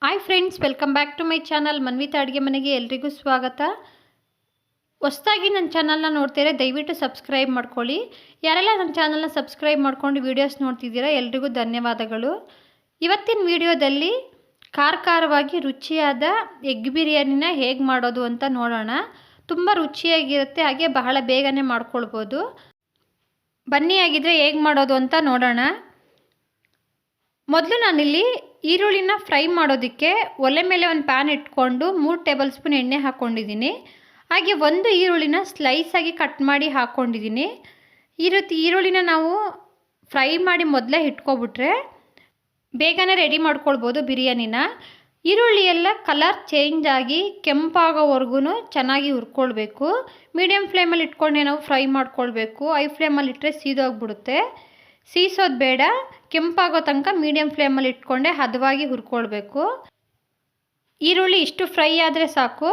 Hi friends, welcome back to my channel Manvita ಅಡುಗೆ ಮನೆಗೆ ಎಲ್ರಿಗೂ ಸ್ವಾಗತ. ಹೊಸದಾಗಿ ನನ್ನ ಚಾನಲ್ನ ನೋಡ್ತೀರಾ ದಯವಿಟ್ಟು ಸಬ್ಸ್ಕ್ರೈಬ್ ಮಾಡ್ಕೊಳ್ಳಿ. ಯಾರೆಲ್ಲ ನನ್ನ ಚಾನಲ್ನ ಸಬ್ಸ್ಕ್ರೈಬ್ ಮಾಡ್ಕೊಂಡು ವೀಡಿಯೋಸ್ ನೋಡ್ತಿದ್ದೀರಾ ಎಲ್ರಿಗೂ ಧನ್ಯವಾದಗಳು. ಇವತ್ತಿನ ವಿಡಿಯೋದಲ್ಲಿ ಖಾರವಾಗಿ ರುಚಿಯಾದ ಎಗ್ ಬಿರಿಯಾನಿನ ಹೇಗೆ ಮಾಡೋದು ಅಂತ ನೋಡೋಣ. ತುಂಬ ರುಚಿಯಾಗಿರುತ್ತೆ, ಹಾಗೆ ಬಹಳ ಬೇಗನೆ ಮಾಡ್ಕೊಳ್ಬೋದು. ಬನ್ನಿ ಆಗಿದ್ರೆ ಹೇಗೆ ಮಾಡೋದು ಅಂತ ನೋಡೋಣ. ಮೊದಲು ನಾನಿಲ್ಲಿ ಈರುಳ್ಳಿನ ಫ್ರೈ ಮಾಡೋದಕ್ಕೆ ಒಲೆ ಮೇಲೆ ಒಂದು ಪ್ಯಾನ್ ಇಟ್ಕೊಂಡು 3 ಟೇಬಲ್ ಸ್ಪೂನ್ ಎಣ್ಣೆ ಹಾಕ್ಕೊಂಡಿದ್ದೀನಿ. ಹಾಗೆ ಒಂದು ಈರುಳ್ಳಿನ ಸ್ಲೈಸಾಗಿ ಕಟ್ ಮಾಡಿ ಹಾಕ್ಕೊಂಡಿದ್ದೀನಿ. ಈ ರೀತಿ ಈರುಳ್ಳಿನ ನಾವು ಫ್ರೈ ಮಾಡಿ ಮೊದಲೇ ಇಟ್ಕೊಬಿಟ್ರೆ ಬೇಗನೆ ರೆಡಿ ಮಾಡ್ಕೊಳ್ಬೋದು ಬಿರಿಯಾನಿನ. ಈರುಳ್ಳಿ ಎಲ್ಲ ಕಲರ್ ಚೇಂಜ್ ಆಗಿ ಕೆಂಪಾಗೋವರೆಗೂ ಚೆನ್ನಾಗಿ ಹುರ್ಕೊಳ್ಬೇಕು. ಮೀಡಿಯಮ್ ಫ್ಲೇಮಲ್ಲಿ ಇಟ್ಕೊಂಡೆ ನಾವು ಫ್ರೈ ಮಾಡ್ಕೊಳ್ಬೇಕು. ಹೈ ಫ್ಲೇಮಲ್ಲಿ ಇಟ್ಟರೆ ಸೀದೋಗ್ಬಿಡುತ್ತೆ. ಸೀಸೋದು ಬೇಡ, ಕೆಂಪಾಗೋ ತನಕ ಮೀಡಿಯಮ್ ಫ್ಲೇಮಲ್ಲಿ ಇಟ್ಕೊಂಡೆ ಹದವಾಗಿ ಹುರ್ಕೊಳ್ಬೇಕು. ಈರುಳ್ಳಿ ಇಷ್ಟು ಫ್ರೈ ಆದರೆ ಸಾಕು.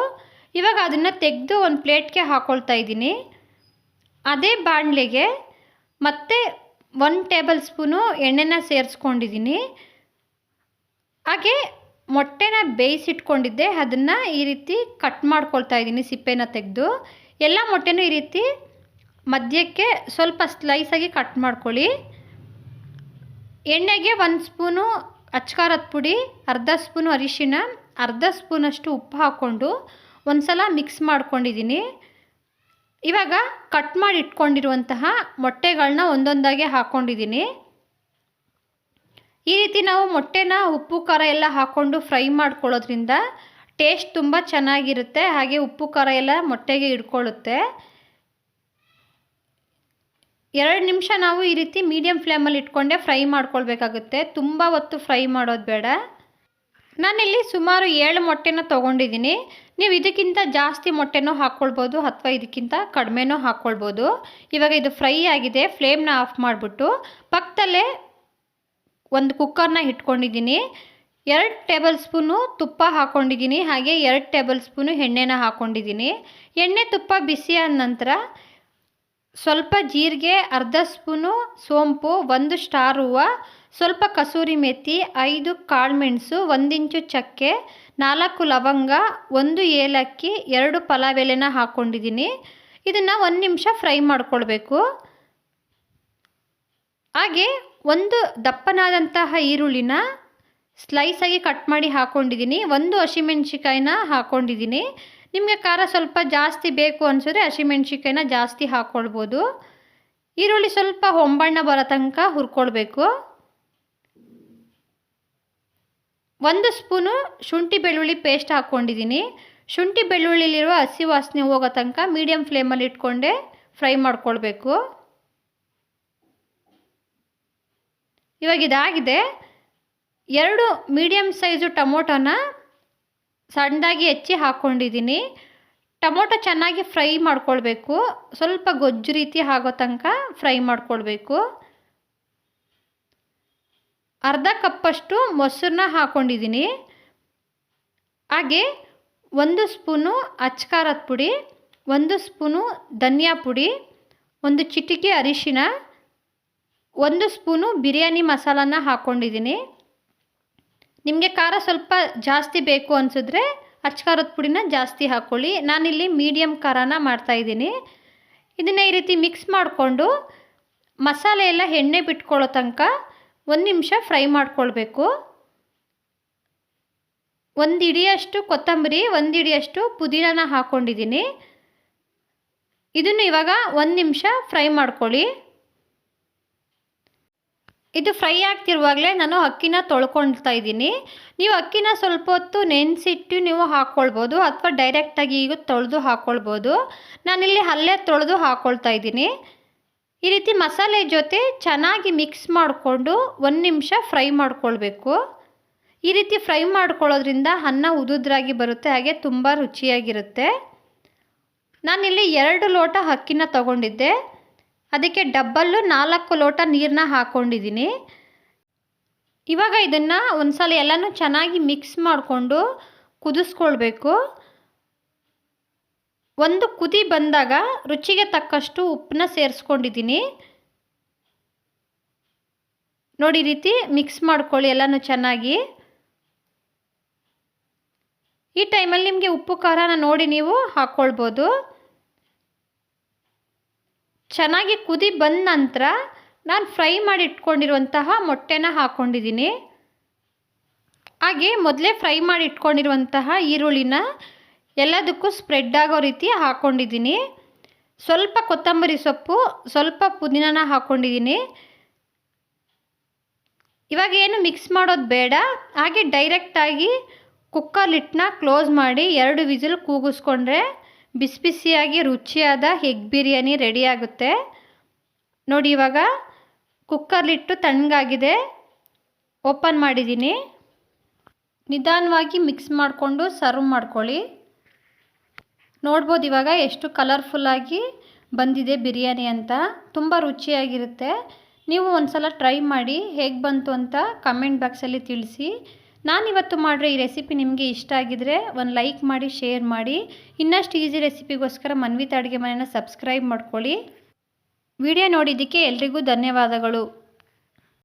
ಇವಾಗ ಅದನ್ನು ತೆಗೆದು ಒಂದು ಪ್ಲೇಟ್ಗೆ ಹಾಕ್ಕೊಳ್ತಾ ಇದ್ದೀನಿ. ಅದೇ ಬಾಣಲೆಗೆ ಮತ್ತೆ 1 ಟೇಬಲ್ ಸ್ಪೂನು ಎಣ್ಣೆನ ಸೇರಿಸ್ಕೊಂಡಿದ್ದೀನಿ. ಹಾಗೆ ಮೊಟ್ಟೆನ ಬೇಯಿಸಿಟ್ಕೊಂಡಿದ್ದೆ, ಅದನ್ನು ಈ ರೀತಿ ಕಟ್ ಮಾಡ್ಕೊಳ್ತಾ ಇದ್ದೀನಿ ಸಿಪ್ಪೆನ ತೆಗೆದು. ಎಲ್ಲ ಮೊಟ್ಟೆನೂ ಈ ರೀತಿ ಮಧ್ಯಕ್ಕೆ ಸ್ವಲ್ಪ ಸ್ಲೈಸಾಗಿ ಕಟ್ ಮಾಡ್ಕೊಳ್ಳಿ. ಎಣ್ಣೆಗೆ 1 ಸ್ಪೂನು ಅಚ್ಕಾರದ ಪುಡಿ, ಅರ್ಧ ಸ್ಪೂನು ಅರಿಶಿಣ, ಅರ್ಧ ಸ್ಪೂನಷ್ಟು ಉಪ್ಪು ಹಾಕ್ಕೊಂಡು ಒಂದು ಸಲ ಮಿಕ್ಸ್ ಮಾಡ್ಕೊಂಡಿದ್ದೀನಿ. ಇವಾಗ ಕಟ್ ಮಾಡಿ ಇಟ್ಕೊಂಡಿರುವಂತಹ ಮೊಟ್ಟೆಗಳನ್ನ ಒಂದೊಂದಾಗೆ ಹಾಕ್ಕೊಂಡಿದ್ದೀನಿ. ಈ ರೀತಿ ನಾವು ಮೊಟ್ಟೆನ ಉಪ್ಪು ಖಾರ ಎಲ್ಲ ಹಾಕ್ಕೊಂಡು ಫ್ರೈ ಮಾಡ್ಕೊಳ್ಳೋದ್ರಿಂದ ಟೇಸ್ಟ್ ತುಂಬ ಚೆನ್ನಾಗಿರುತ್ತೆ. ಹಾಗೆ ಉಪ್ಪು ಖಾರ ಎಲ್ಲ ಮೊಟ್ಟೆಗೆ ಹಿಡ್ಕೊಳ್ಳುತ್ತೆ. 2 ನಿಮಿಷ ನಾವು ಈ ರೀತಿ ಮೀಡಿಯಮ್ ಫ್ಲೇಮಲ್ಲಿ ಇಟ್ಕೊಂಡೆ ಫ್ರೈ ಮಾಡ್ಕೊಳ್ಬೇಕಾಗುತ್ತೆ. ತುಂಬ ಹೊತ್ತು ಫ್ರೈ ಮಾಡೋದು ಬೇಡ. ನಾನಿಲ್ಲಿ ಸುಮಾರು 7 ಮೊಟ್ಟೆನ ತೊಗೊಂಡಿದ್ದೀನಿ. ನೀವು ಇದಕ್ಕಿಂತ ಜಾಸ್ತಿ ಮೊಟ್ಟೆನೂ ಹಾಕ್ಕೊಳ್ಬೋದು ಅಥವಾ ಇದಕ್ಕಿಂತ ಕಡಿಮೆನೂ ಹಾಕ್ಕೊಳ್ಬೋದು. ಇವಾಗ ಇದು ಫ್ರೈ ಆಗಿದೆ. ಫ್ಲೇಮ್ನ ಆಫ್ ಮಾಡಿಬಿಟ್ಟು ಪಕ್ಕದಲ್ಲೇ ಒಂದು ಕುಕ್ಕರ್ನ ಇಟ್ಕೊಂಡಿದ್ದೀನಿ. 2 ಟೇಬಲ್ ಸ್ಪೂನು ತುಪ್ಪ ಹಾಕ್ಕೊಂಡಿದ್ದೀನಿ. ಹಾಗೆ 2 ಟೇಬಲ್ ಸ್ಪೂನು ಎಣ್ಣೆನ ಹಾಕ್ಕೊಂಡಿದ್ದೀನಿ. ಎಣ್ಣೆ ತುಪ್ಪ ಬಿಸಿ ಆದ ನಂತರ ಸ್ವಲ್ಪ ಜೀರಿಗೆ, ಅರ್ಧ ಸ್ಪೂನು ಸೋಂಪು, 1 ಸ್ಟಾರ್ ಹೂವು, ಸ್ವಲ್ಪ ಕಸೂರಿ ಮೆಥಿ, 5 ಕಾಳುಮೆಣಸು, 1 ಇಂಚು ಚಕ್ಕೆ, 4 ಲವಂಗ, 1 ಏಲಕ್ಕಿ, 2 ಪಲಾವ್ ಎಲೆನ ಹಾಕ್ಕೊಂಡಿದ್ದೀನಿ. ಇದನ್ನು 1 ನಿಮಿಷ ಫ್ರೈ ಮಾಡ್ಕೊಳ್ಬೇಕು. ಹಾಗೆ ಒಂದು ದಪ್ಪನಾದಂತಹ ಈರುಳ್ಳಿನ ಸ್ಲೈಸಾಗಿ ಕಟ್ ಮಾಡಿ ಹಾಕ್ಕೊಂಡಿದ್ದೀನಿ. 1 ಹಸಿಮೆಣ್ಸಿಕಾಯಿನ ಹಾಕ್ಕೊಂಡಿದ್ದೀನಿ. ನಿಮಗೆ ಖಾರ ಸ್ವಲ್ಪ ಜಾಸ್ತಿ ಬೇಕು ಅನಿಸಿದ್ರೆ ಹಸಿಮೆಣ್ಸಿಕಾಯಿನ ಜಾಸ್ತಿ ಹಾಕ್ಕೊಳ್ಬೋದು. ಈರುಳ್ಳಿ ಸ್ವಲ್ಪ ಹೊಂಬಣ್ಣ ಬರೋ ತನಕ ಹುರ್ಕೊಳ್ಬೇಕು. 1 ಸ್ಪೂನು ಶುಂಠಿ ಬೆಳ್ಳುಳ್ಳಿ ಪೇಸ್ಟ್ ಹಾಕ್ಕೊಂಡಿದ್ದೀನಿ. ಶುಂಠಿ ಬೆಳ್ಳುಳ್ಳಿಲಿರುವ ಹಸಿ ವಾಸನೆ ಹೋಗೋ ತನಕ ಮೀಡಿಯಮ್ ಫ್ಲೇಮಲ್ಲಿ ಇಟ್ಕೊಂಡೆ ಫ್ರೈ ಮಾಡ್ಕೊಳ್ಬೇಕು. ಇವಾಗ ಇದಾಗಿದೆ. 2 ಮೀಡಿಯಮ್ ಸೈಜು ಟೊಮೊಟೊನ ಸಣ್ಣದಾಗಿ ಹೆಚ್ಚಿ ಹಾಕ್ಕೊಂಡಿದ್ದೀನಿ. ಟೊಮೊಟೊ ಚೆನ್ನಾಗಿ ಫ್ರೈ ಮಾಡ್ಕೊಳ್ಬೇಕು. ಸ್ವಲ್ಪ ಗೊಜ್ಜು ರೀತಿ ಆಗೋ ತನಕ ಫ್ರೈ ಮಾಡ್ಕೊಳ್ಬೇಕು. ಅರ್ಧ ಕಪ್ಪಷ್ಟು ಮೊಸರನ್ನ ಹಾಕ್ಕೊಂಡಿದ್ದೀನಿ. ಹಾಗೆ 1 ಸ್ಪೂನು ಅಚ್ಕಾರದ ಪುಡಿ, 1 ಸ್ಪೂನು ಧನಿಯಾ ಪುಡಿ, 1 ಚಿಟಿಕೆ ಅರಿಶಿಣ, 1 ಸ್ಪೂನು ಬಿರಿಯಾನಿ ಮಸಾಲಾನ ಹಾಕ್ಕೊಂಡಿದ್ದೀನಿ. ನಿಮಗೆ ಖಾರ ಸ್ವಲ್ಪ ಜಾಸ್ತಿ ಬೇಕು ಅನಿಸಿದ್ರೆ ಅಚ್ಕಾರದ ಪುಡಿನ ಜಾಸ್ತಿ ಹಾಕ್ಕೊಳ್ಳಿ. ನಾನಿಲ್ಲಿ ಮೀಡಿಯಮ್ ಖಾರನ ಮಾಡ್ತಾಯಿದ್ದೀನಿ. ಇದನ್ನು ಈ ರೀತಿ ಮಿಕ್ಸ್ ಮಾಡಿಕೊಂಡು ಮಸಾಲೆ ಎಲ್ಲ ಎಣ್ಣೆ ಬಿಟ್ಕೊಳ್ಳೋ ತನಕ 1 ನಿಮಿಷ ಫ್ರೈ ಮಾಡ್ಕೊಳ್ಬೇಕು. 1 ಹಿಡಿಯಷ್ಟು ಕೊತ್ತಂಬರಿ, 1 ಹಿಡಿಯಷ್ಟು ಪುದೀನನ ಹಾಕ್ಕೊಂಡಿದ್ದೀನಿ. ಇದನ್ನು ಇವಾಗ 1 ನಿಮಿಷ ಫ್ರೈ ಮಾಡ್ಕೊಳ್ಳಿ. ಇದು ಫ್ರೈ ಆಗ್ತಿರುವಾಗಲೇ ನಾನು ಅಕ್ಕಿನ ತೊಳ್ಕೊಳ್ತಾ ಇದ್ದೀನಿ. ನೀವು ಅಕ್ಕಿನ ಸ್ವಲ್ಪ ಹೊತ್ತು ನೆನೆಸಿಟ್ಟು ನೀವು ಹಾಕ್ಕೊಳ್ಬೋದು ಅಥವಾ ಡೈರೆಕ್ಟಾಗಿ ಈಗ ತೊಳೆದು ಹಾಕ್ಕೊಳ್ಬೋದು. ನಾನಿಲ್ಲಿ ಅಲ್ಲೇ ತೊಳೆದು ಹಾಕ್ಕೊಳ್ತಾ ಇದ್ದೀನಿ. ಈ ರೀತಿ ಮಸಾಲೆ ಜೊತೆ ಚೆನ್ನಾಗಿ ಮಿಕ್ಸ್ ಮಾಡಿಕೊಂಡು 1 ನಿಮಿಷ ಫ್ರೈ ಮಾಡ್ಕೊಳ್ಬೇಕು. ಈ ರೀತಿ ಫ್ರೈ ಮಾಡ್ಕೊಳ್ಳೋದ್ರಿಂದ ಅನ್ನ ಉದುದ್ರಾಗಿ ಬರುತ್ತೆ, ಹಾಗೆ ತುಂಬ ರುಚಿಯಾಗಿರುತ್ತೆ. ನಾನಿಲ್ಲಿ 2 ಲೋಟ ಅಕ್ಕಿನ ತೊಗೊಂಡಿದ್ದೆ. ಅದಕ್ಕೆ ಡಬ್ಬಲ್ಲು 4 ಲೋಟ ನೀರನ್ನ ಹಾಕ್ಕೊಂಡಿದ್ದೀನಿ. ಇವಾಗ ಇದನ್ನು ಒಂದು ಸಲ ಎಲ್ಲನೂ ಚೆನ್ನಾಗಿ ಮಿಕ್ಸ್ ಮಾಡಿಕೊಂಡು ಕುದಿಸ್ಕೊಳ್ಬೇಕು. ಒಂದು ಕುದಿ ಬಂದಾಗ ರುಚಿಗೆ ತಕ್ಕಷ್ಟು ಉಪ್ಪನ್ನ ಸೇರಿಸ್ಕೊಂಡಿದ್ದೀನಿ. ನೋಡಿ, ಈ ರೀತಿ ಮಿಕ್ಸ್ ಮಾಡ್ಕೊಳ್ಳಿ ಎಲ್ಲನೂ ಚೆನ್ನಾಗಿ. ಈ ಟೈಮಲ್ಲಿ ನಿಮಗೆ ಉಪ್ಪು ಖಾರನ ನೋಡಿ ನೀವು ಹಾಕ್ಕೊಳ್ಬೋದು. ಚೆನ್ನಾಗಿ ಕುದಿ ಬಂದ ನಂತರ ನಾನು ಫ್ರೈ ಮಾಡಿ ಇಟ್ಕೊಂಡಿರುವಂತಹ ಮೊಟ್ಟೆನ ಹಾಕ್ಕೊಂಡಿದ್ದೀನಿ. ಹಾಗೆ ಮೊದಲೇ ಫ್ರೈ ಮಾಡಿ ಇಟ್ಕೊಂಡಿರುವಂತಹ ಈರುಳ್ಳಿನ ಎಲ್ಲದಕ್ಕೂ ಸ್ಪ್ರೆಡ್ ಆಗೋ ರೀತಿ ಹಾಕ್ಕೊಂಡಿದ್ದೀನಿ. ಸ್ವಲ್ಪ ಕೊತ್ತಂಬರಿ ಸೊಪ್ಪು, ಸ್ವಲ್ಪ ಪುದೀನಾನ ಹಾಕ್ಕೊಂಡಿದ್ದೀನಿ. ಇವಾಗ ಏನು ಮಿಕ್ಸ್ ಮಾಡೋದು ಬೇಡ. ಹಾಗೆ ಡೈರೆಕ್ಟಾಗಿ ಕುಕ್ಕರ್ ಲಿಡ್ನ ಕ್ಲೋಸ್ ಮಾಡಿ 2 ವಿಸಿಲ್ ಕೂಗಿಸ್ಕೊಂಡ್ರೆ ಬಿಸಿ ಬಿಸಿಯಾಗಿ ರುಚಿಯಾದ ಎಗ್ ಬಿರಿಯಾನಿ ರೆಡಿ ಆಗುತ್ತೆ. ನೋಡಿ ಇವಾಗ ಕುಕ್ಕರ್ ಲಿಟ್ಟು ತಣ್ಣಗಾಗಿದೆ. ಓಪನ್ ಮಾಡಿದ್ದೀನಿ. ನಿಧಾನವಾಗಿ ಮಿಕ್ಸ್ ಮಾಡಿಕೊಂಡು ಸರ್ವ್ ಮಾಡ್ಕೊಳ್ಳಿ. ನೋಡ್ಬೋದು ಇವಾಗ ಎಷ್ಟು ಕಲರ್ಫುಲ್ಲಾಗಿ ಬಂದಿದೆ ಬಿರಿಯಾನಿ ಅಂತ. ತುಂಬ ರುಚಿಯಾಗಿರುತ್ತೆ. ನೀವು ಒಂದ್ಸಲ ಟ್ರೈ ಮಾಡಿ ಹೇಗೆ ಬಂತು ಅಂತ ಕಮೆಂಟ್ ಬಾಕ್ಸಲ್ಲಿ ತಿಳಿಸಿ. ನಾನಿವತ್ತು ಮಾಡಿರೋ ಈ ರೆಸಿಪಿ ನಿಮಗೆ ಇಷ್ಟ ಆಗಿದರೆ ಒಂದು ಲೈಕ್ ಮಾಡಿ, ಶೇರ್ ಮಾಡಿ. ಇನ್ನಷ್ಟು ಈಸಿ ರೆಸಿಪಿಗೋಸ್ಕರ ಮನ್ವಿತಾ ಅಡುಗೆ ಮನೆಯನ್ನು ಸಬ್ಸ್ಕ್ರೈಬ್ ಮಾಡ್ಕೊಳ್ಳಿ. ವಿಡಿಯೋ ನೋಡಿದ್ದಕ್ಕೆ ಎಲ್ರಿಗೂ ಧನ್ಯವಾದಗಳು.